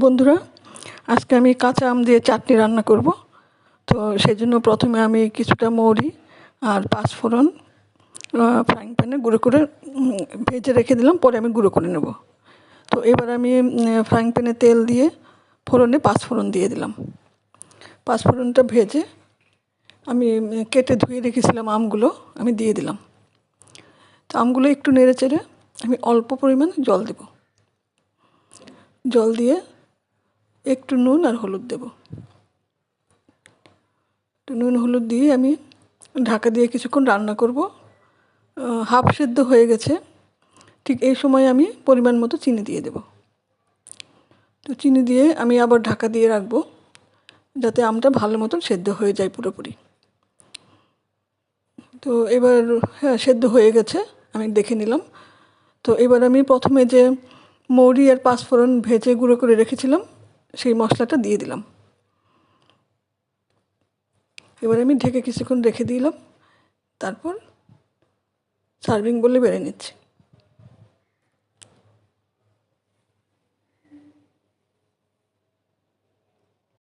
বন্ধুরা, আজকে আমি কাঁচা আম দিয়ে চাটনি রান্না করব। তো সেজন্য প্রথমে আমি কিছুটা মৌরি আর পাঁচফোড়ন ফ্রাইং প্যানে গুঁড়ো করে ভেজে রেখে দিলাম, পরে আমি গুঁড়ো করে নেব। তো এবার আমি ফ্রাইং প্যানে তেল দিয়ে ফোড়নে পাঁচফোড়ন দিয়ে দিলাম। পাঁচফোড়নটা ভেজে আমি কেটে ধুয়ে রেখেছিলাম আমগুলো আমি দিয়ে দিলাম। তো আমগুলো একটু নেড়ে চেড়ে আমি অল্প পরিমাণে জল দেব। জল দিয়ে একটু নুন আর হলুদ দেব। নুন হলুদ দিয়ে আমি ঢাকা দিয়ে কিছুক্ষণ রান্না করব। হাফ সেদ্ধ হয়ে গেছে, ঠিক এই সময় আমি পরিমাণ মতো চিনি দিয়ে দেব। তো চিনি দিয়ে আমি আবার ঢাকা দিয়ে রাখবো, যাতে আমটা ভালো মতন সেদ্ধ হয়ে যায় পুরোপুরি। তো এবার সেদ্ধ হয়ে গেছে, আমি দেখে নিলাম। তো এবার আমি প্রথমে যে মৌরি আর পাঁচফোড়ন ভেজে গুঁড়ো করে রেখেছিলাম সেই মশলাটা দিয়ে দিলাম। এবার আমি ঢেকে কিছুক্ষণ রেখে দিলাম, তারপর সার্ভিং বলে বেড়ে নিচ্ছি।